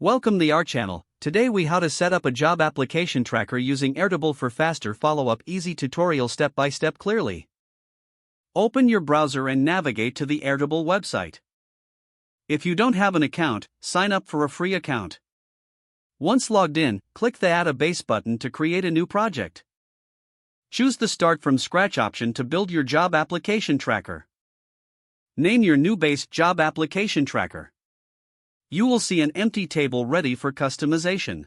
Welcome to our channel. Today we how to set up a job application tracker using Airtable for faster follow-up. Easy tutorial step by step clearly. Open your browser and navigate to the Airtable website. If you don't have an account, sign up for a free account. Once logged in, click the Add a Base button to create a new project. Choose the Start from Scratch option to build your job application tracker. Name your new base job application tracker. You will see an empty table ready for customization.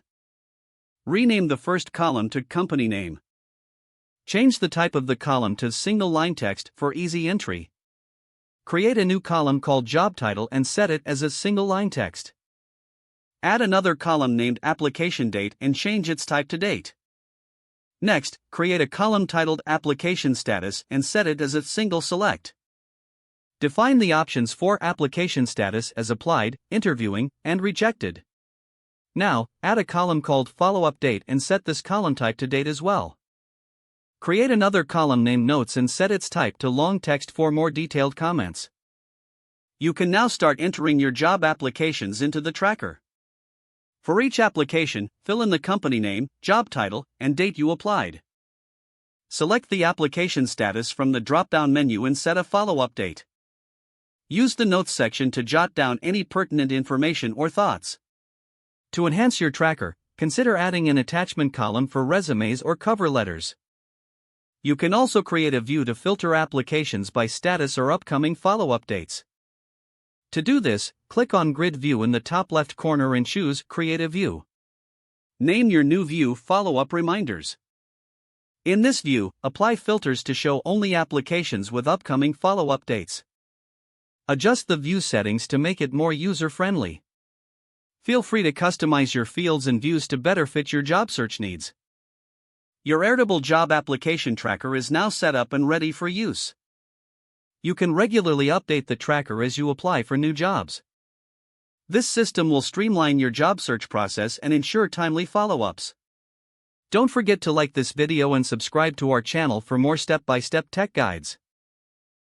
Rename the first column to company name. Change the type of the column to single line text for easy entry. Create a new column called job title and set it as a single line text. Add another column named application date and change its type to date. Next, create a column titled application status and set it as a single select. Define the options for application status as applied, interviewing, and rejected. Now, add a column called follow-up date and set this column type to date as well. Create another column named notes and set its type to long text for more detailed comments. You can now start entering your job applications into the tracker. For each application, fill in the company name, job title, and date you applied. Select the application status from the drop-down menu and set a follow-up date. Use the Notes section to jot down any pertinent information or thoughts. To enhance your tracker, consider adding an attachment column for resumes or cover letters. You can also create a view to filter applications by status or upcoming follow-up dates. To do this, click on Grid View in the top left corner and choose Create a View. Name your new view Follow-up Reminders. In this view, apply filters to show only applications with upcoming follow-up dates. Adjust the view settings to make it more user-friendly. Feel free to customize your fields and views to better fit your job search needs. Your Airtable job application tracker is now set up and ready for use. You can regularly update the tracker as you apply for new jobs. This system will streamline your job search process and ensure timely follow-ups. Don't forget to like this video and subscribe to our channel for more step-by-step tech guides.